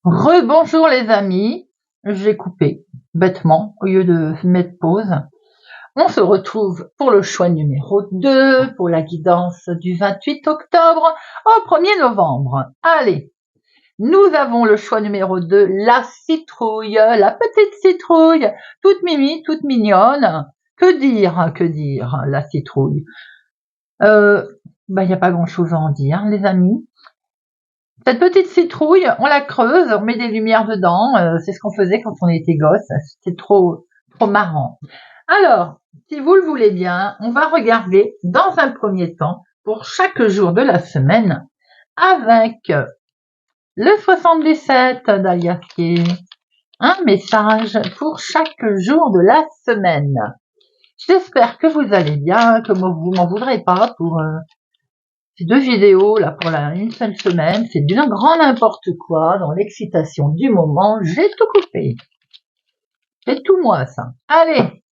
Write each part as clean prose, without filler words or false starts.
Rebonjour les amis, j'ai coupé bêtement au lieu de mettre pause. On se retrouve pour le choix numéro 2, pour la guidance du 28 octobre au 1er novembre. Allez, nous avons le choix numéro 2, la citrouille, la petite citrouille, toute mimi, toute mignonne. Que dire, la citrouille. Il n'y a pas grand chose à en dire les amis. Cette petite citrouille, on la creuse, on met des lumières dedans, c'est ce qu'on faisait quand on était gosse, c'était trop marrant. Alors, si vous le voulez bien, on va regarder dans un premier temps, pour chaque jour de la semaine, avec le 77 d'Aliassier, un message pour chaque jour de la semaine. J'espère que vous allez bien, que vous m'en voudrez pas pour ces deux vidéos là pour une seule semaine, c'est bien grand n'importe quoi, dans l'excitation du moment, j'ai tout coupé. C'est tout moi ça. Allez.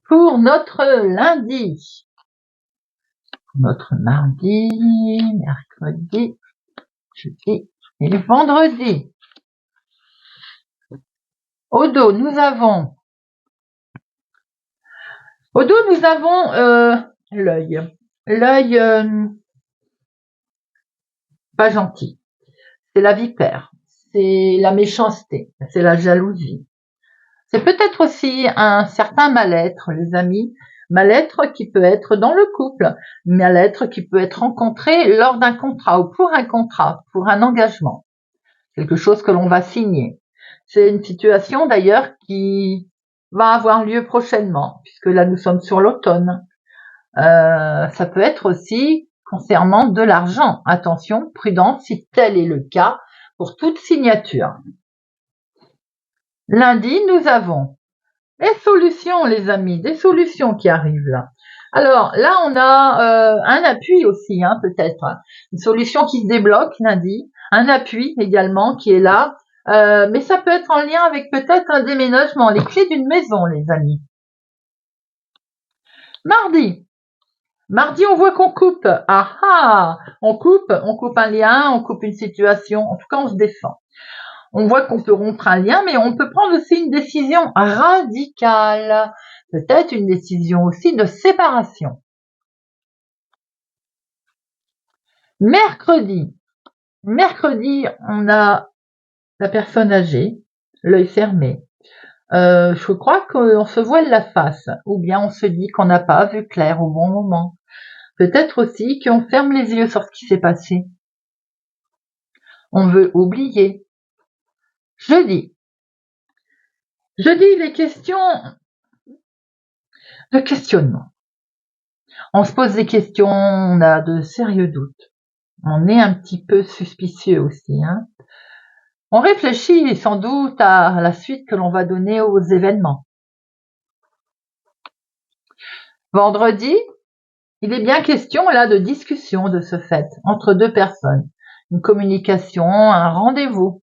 Pour notre lundi, notre mardi, mercredi, jeudi et vendredi. Au dos, nous avons l'œil. L'œil pas gentil. C'est la vipère. C'est la méchanceté. C'est la jalousie. C'est peut-être aussi un certain mal-être, les amis. Mal-être qui peut être dans le couple. Mal-être qui peut être rencontré lors d'un contrat ou pour un engagement. Quelque chose que l'on va signer. C'est une situation d'ailleurs qui va avoir lieu prochainement, puisque là nous sommes sur l'automne. Ça peut être aussi concernant de l'argent. Attention, prudence si tel est le cas pour toute signature. Lundi, nous avons les solutions, les amis, des solutions qui arrivent là. Alors là, on a un appui aussi, peut-être. Une solution qui se débloque lundi, un appui également qui est là. Mais ça peut être en lien avec peut-être un déménagement, les clés d'une maison, les amis. Mardi, on voit qu'on coupe. On coupe un lien, on coupe une situation. En tout cas, on se défend. On voit qu'on peut rompre un lien, mais on peut prendre aussi une décision radicale. Peut-être une décision aussi de séparation. Mercredi, on a la personne âgée, l'œil fermé. Je crois qu'on se voile la face, ou bien on se dit qu'on n'a pas vu clair au bon moment. Peut-être aussi qu'on ferme les yeux sur ce qui s'est passé. On veut oublier. Jeudi, les questions de questionnement. On se pose des questions, on a de sérieux doutes. On est un petit peu suspicieux aussi. On réfléchit sans doute à la suite que l'on va donner aux événements. Vendredi, il est bien question là de discussion de ce fait entre deux personnes. Une communication, un rendez-vous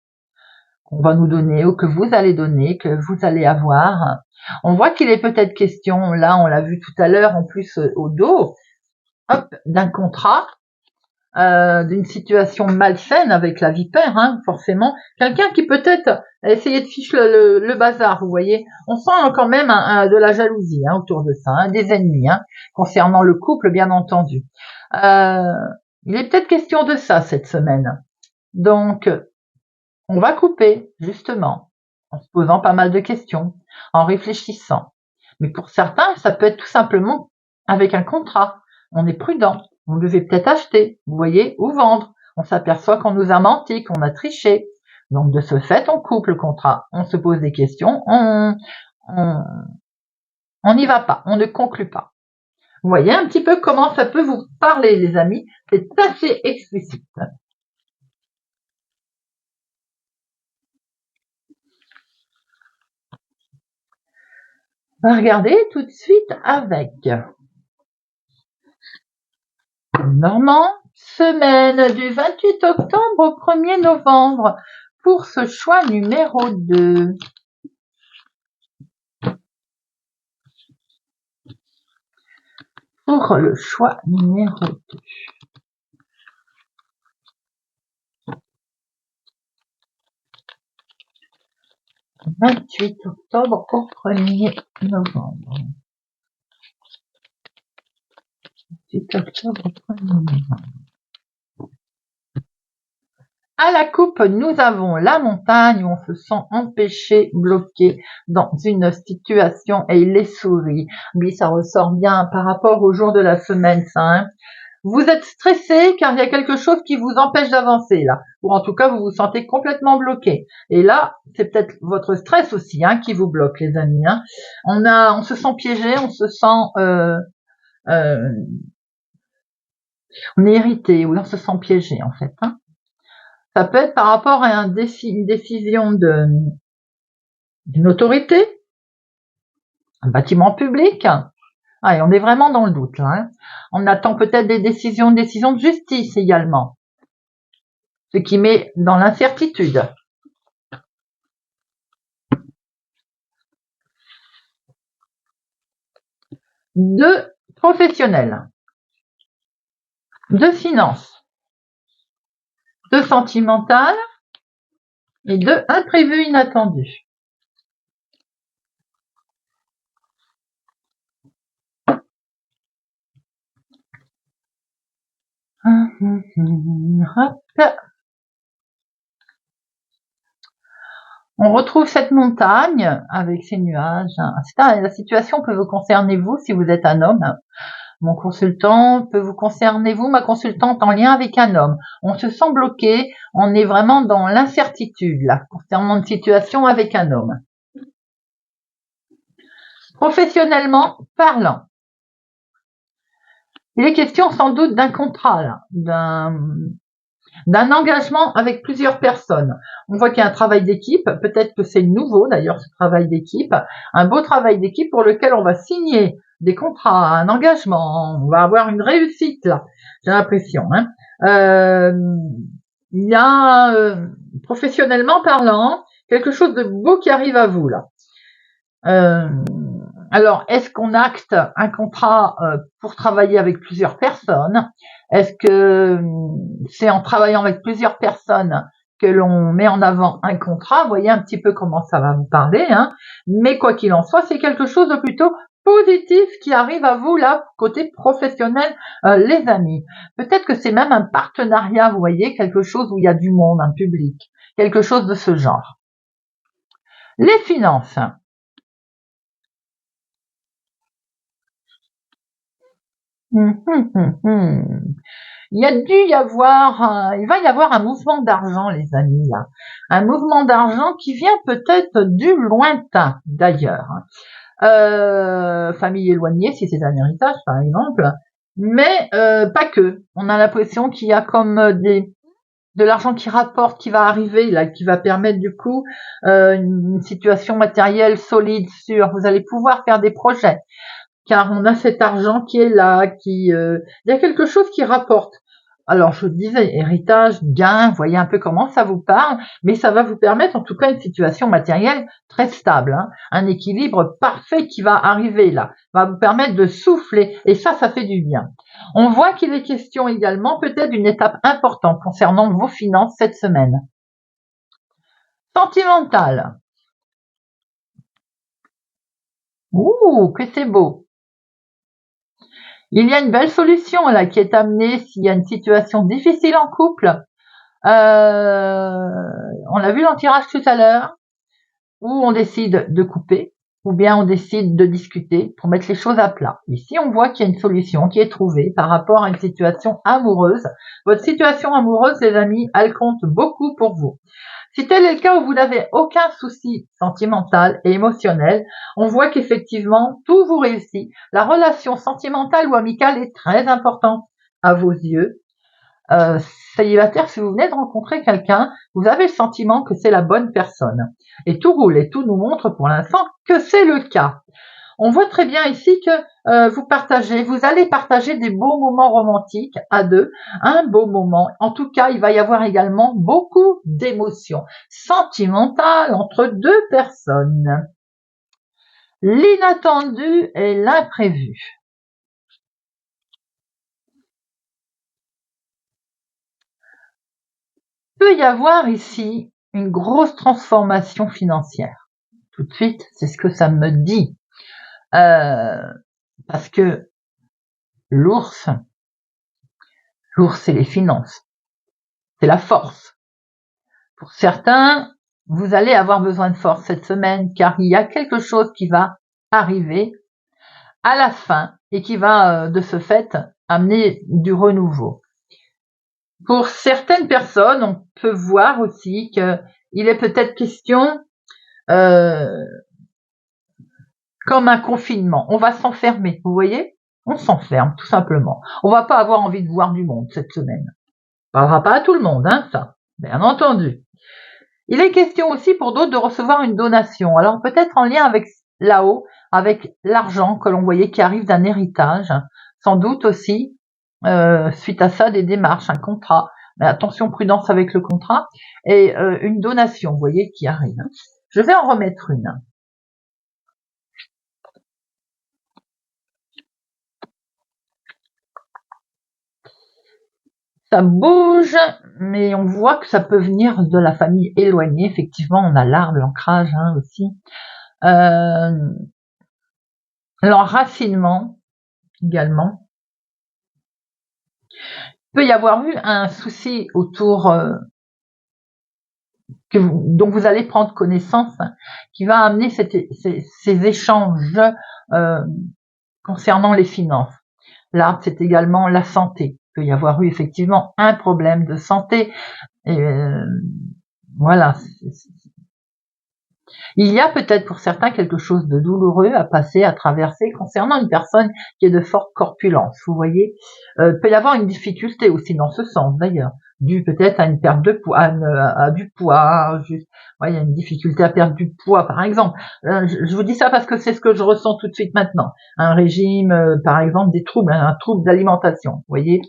qu'on va nous donner ou que vous allez donner, que vous allez avoir. On voit qu'il est peut-être question, là on l'a vu tout à l'heure en plus au dos, d'un contrat, d'une situation malsaine avec la vipère, forcément. Quelqu'un qui peut-être a essayé de ficher le bazar, vous voyez. On sent quand même de la jalousie autour de ça, des ennemis, concernant le couple, bien entendu. Il est peut-être question de ça cette semaine. Donc, on va couper, justement, en se posant pas mal de questions, en réfléchissant. Mais pour certains, ça peut être tout simplement avec un contrat. On est prudent. On devait peut-être acheter, vous voyez, ou vendre. On s'aperçoit qu'on nous a menti, qu'on a triché. Donc, de ce fait, on coupe le contrat. On se pose des questions. On n'y va pas. On ne conclut pas. Vous voyez un petit peu comment ça peut vous parler, les amis. C'est assez explicite. On va regarder tout de suite avec Normand, semaine du 28 octobre au 1er novembre, pour ce choix numéro 2. Pour le choix numéro 2. 28 octobre au 1er novembre. 28 octobre au 1er novembre. À la coupe, nous avons la montagne où on se sent empêché, bloqué dans une situation et les souris. Oui, ça ressort bien par rapport au jour de la semaine, ça. Hein. Vous êtes stressé car il y a quelque chose qui vous empêche d'avancer là, ou en tout cas vous vous sentez complètement bloqué. Et là, c'est peut-être votre stress aussi qui vous bloque, les amis. Hein. On se sent piégé, on se sent, on est irrité, oui, on se sent piégé en fait. Hein. Ça peut être par rapport à une décision d'une autorité, un bâtiment public. Ah, et on est vraiment dans le doute là. Hein. On attend peut-être des décisions de justice également, ce qui met dans l'incertitude. De professionnel, de finance, de sentimental et de imprévu inattendu. Hop. On retrouve cette montagne avec ses nuages. La situation peut vous concerner vous si vous êtes un homme. Mon consultant peut vous concerner vous, ma consultante en lien avec un homme. On se sent bloqué, on est vraiment dans l'incertitude là, concernant une situation avec un homme. Professionnellement parlant, il est question sans doute d'un contrat, là, d'un engagement avec plusieurs personnes. On voit qu'il y a un travail d'équipe, peut-être que c'est nouveau d'ailleurs ce travail d'équipe, un beau travail d'équipe pour lequel on va signer des contrats, un engagement, on va avoir une réussite là, j'ai l'impression. Hein. Il y a, professionnellement parlant, quelque chose de beau qui arrive à vous là. Alors, est-ce qu'on acte un contrat pour travailler avec plusieurs personnes? Est-ce que c'est en travaillant avec plusieurs personnes que l'on met en avant un contrat? Vous voyez un petit peu comment ça va vous parler. Hein. Mais quoi qu'il en soit, c'est quelque chose de plutôt positif qui arrive à vous là, côté professionnel, les amis. Peut-être que c'est même un partenariat, vous voyez, quelque chose où il y a du monde, un public, quelque chose de ce genre. Les finances. Il va y avoir un mouvement d'argent, les amis, là. Un mouvement d'argent qui vient peut-être du lointain, d'ailleurs. Famille éloignée, si c'est un héritage, par exemple. Mais pas que. On a l'impression qu'il y a comme de l'argent qui rapporte, qui va arriver, là, qui va permettre du coup une situation matérielle solide, sûre. Vous allez pouvoir faire des projets car on a cet argent qui est là, il y a quelque chose qui rapporte. Alors je disais héritage, gain, voyez un peu comment ça vous parle, mais ça va vous permettre en tout cas une situation matérielle très stable, hein, un équilibre parfait qui va arriver là, va vous permettre de souffler et ça fait du bien. On voit qu'il est question également peut-être d'une étape importante concernant vos finances cette semaine. Sentimental. Ouh, que c'est beau. Il y a une belle solution là qui est amenée s'il y a une situation difficile en couple. On a vu l'anti-tirage tout à l'heure, où on décide de couper, ou bien on décide de discuter pour mettre les choses à plat. Ici, on voit qu'il y a une solution qui est trouvée par rapport à une situation amoureuse. Votre situation amoureuse, les amis, elle compte beaucoup pour vous. Si tel est le cas où vous n'avez aucun souci sentimental et émotionnel, on voit qu'effectivement, tout vous réussit. La relation sentimentale ou amicale est très importante à vos yeux. Célibataire, si vous venez de rencontrer quelqu'un, vous avez le sentiment que c'est la bonne personne. Et tout roule et tout nous montre pour l'instant que c'est le cas. On voit très bien ici que vous allez partager des beaux moments romantiques à deux, un beau moment. En tout cas, il va y avoir également beaucoup d'émotions sentimentales entre deux personnes. L'inattendu et l'imprévu. Il peut y avoir ici une grosse transformation financière. tout de suite, c'est ce que ça me dit. Parce que l'ours, c'est les finances, c'est la force. Pour certains, vous allez avoir besoin de force cette semaine, car il y a quelque chose qui va arriver à la fin et qui va, de ce fait, amener du renouveau. Pour certaines personnes, on peut voir aussi qu'il est peut-être question comme un confinement. On va s'enfermer, vous voyez? On s'enferme, tout simplement. On va pas avoir envie de voir du monde cette semaine. On parlera pas à tout le monde, hein, ça. Bien entendu. Il est question aussi pour d'autres de recevoir une donation. Alors peut-être en lien avec là-haut, avec l'argent que l'on voyait qui arrive d'un héritage. Sans doute aussi, suite à ça, des démarches, un contrat. Mais attention, prudence avec le contrat. Et une donation, vous voyez, qui arrive. Je vais en remettre une. Ça bouge, mais on voit que ça peut venir de la famille éloignée. Effectivement, on a l'arbre, l'ancrage aussi. L'enracinement également. Il peut y avoir eu un souci autour dont vous allez prendre connaissance, qui va amener ces échanges concernant les finances. Là, c'est également la santé. Il peut y avoir eu effectivement un problème de santé. Et voilà. Il y a peut-être pour certains quelque chose de douloureux à passer, à traverser concernant une personne qui est de forte corpulence. Vous voyez, il peut y avoir une difficulté aussi dans ce sens d'ailleurs, due peut-être à une perte de poids, à du poids. Il y a une difficulté à perdre du poids, par exemple. Je vous dis ça parce que c'est ce que je ressens tout de suite maintenant. Un régime, par exemple, des troubles, un trouble d'alimentation. Vous voyez.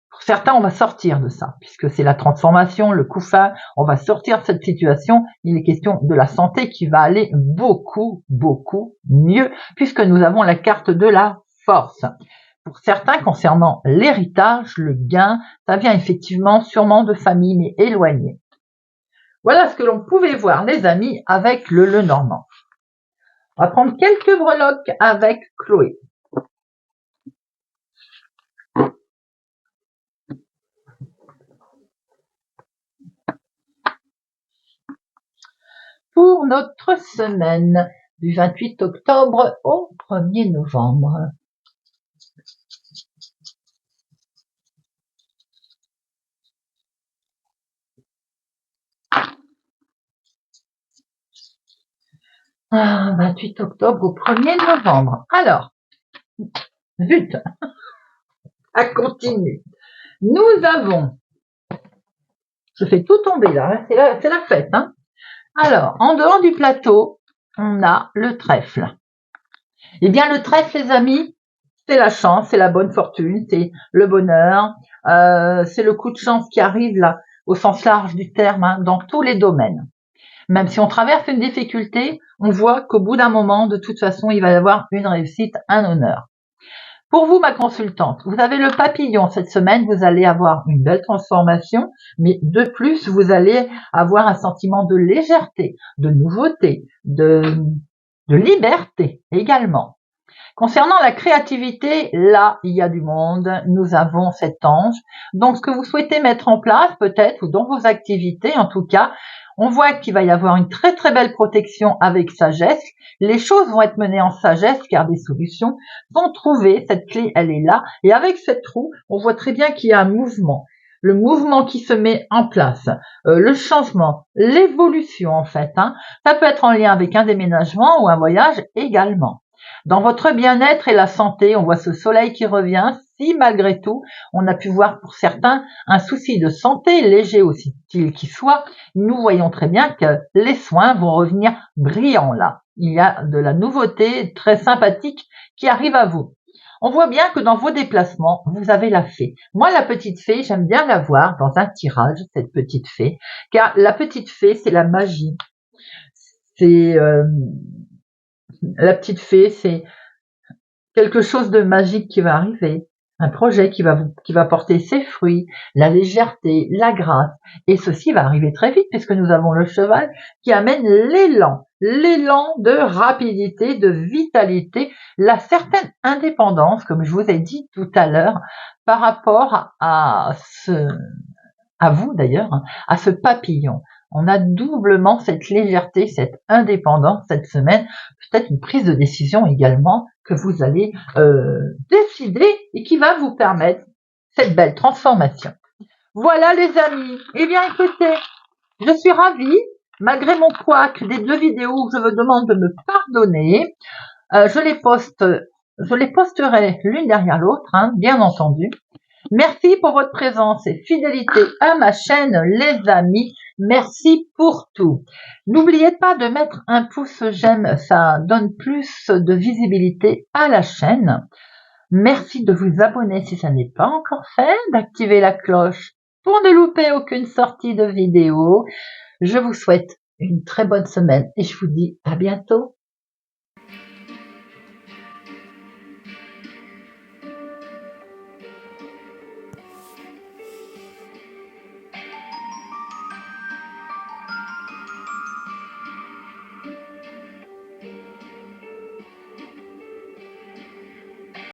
Pour certains, on va sortir de ça, puisque c'est la transformation, le coup fin, on va sortir de cette situation. Il est question de la santé qui va aller beaucoup, beaucoup mieux, puisque nous avons la carte de la force. Pour certains, concernant l'héritage, le gain, ça vient effectivement sûrement de familles, mais éloignées. Voilà ce que l'on pouvait voir, les amis, avec le Lenormand. On va prendre quelques breloques avec Chloé. Pour notre semaine du 28 octobre au 1er novembre. Ah, 28 octobre au 1er novembre. Alors, zut, à continue. Nous avons, je fais tout tomber là, c'est la fête. Hein. Alors, en dehors du plateau, on a le trèfle. Eh bien, le trèfle, les amis, c'est la chance, c'est la bonne fortune, c'est le bonheur, c'est le coup de chance qui arrive là, au sens large du terme, hein, dans tous les domaines. Même si on traverse une difficulté, on voit qu'au bout d'un moment, de toute façon, il va y avoir une réussite, un honneur. Pour vous, ma consultante, vous avez le papillon cette semaine, vous allez avoir une belle transformation, mais de plus, vous allez avoir un sentiment de légèreté, de nouveauté, de liberté également. Concernant la créativité, là, il y a du monde, nous avons cet ange. Donc, ce que vous souhaitez mettre en place, peut-être, ou dans vos activités, en tout cas, on voit qu'il va y avoir une très très belle protection avec sagesse. Les choses vont être menées en sagesse car des solutions sont trouvées. Cette clé, elle est là. Et avec cette roue, on voit très bien qu'il y a un mouvement. Le mouvement qui se met en place, le changement, l'évolution en fait. Hein. Ça peut être en lien avec un déménagement ou un voyage également. Dans votre bien-être et la santé, on voit ce soleil qui revient. Si malgré tout, on a pu voir pour certains un souci de santé, léger aussi qu'il soit, nous voyons très bien que les soins vont revenir brillants là. Il y a de la nouveauté très sympathique qui arrive à vous. On voit bien que dans vos déplacements, vous avez la fée. Moi, la petite fée, j'aime bien la voir dans un tirage, cette petite fée, car la petite fée, c'est la magie. C'est la petite fée, c'est quelque chose de magique qui va arriver. un projet qui va porter ses fruits, la légèreté, la grâce. Et ceci va arriver très vite puisque nous avons le cheval qui amène l'élan de rapidité, de vitalité, la certaine indépendance, comme je vous ai dit tout à l'heure, par rapport à vous d'ailleurs, à ce papillon. On a doublement cette légèreté, cette indépendance cette semaine, peut-être une prise de décision également que vous allez décider et qui va vous permettre cette belle transformation. Voilà les amis. Eh bien écoutez, je suis ravie, malgré mon couac des 2 vidéos où je vous demande de me pardonner. Je les posterai l'une derrière l'autre, hein, bien entendu. Merci pour votre présence et fidélité à ma chaîne, les amis. Merci pour tout. N'oubliez pas de mettre un pouce j'aime, ça donne plus de visibilité à la chaîne. Merci de vous abonner si ça n'est pas encore fait, d'activer la cloche pour ne louper aucune sortie de vidéo. Je vous souhaite une très bonne semaine et je vous dis à bientôt.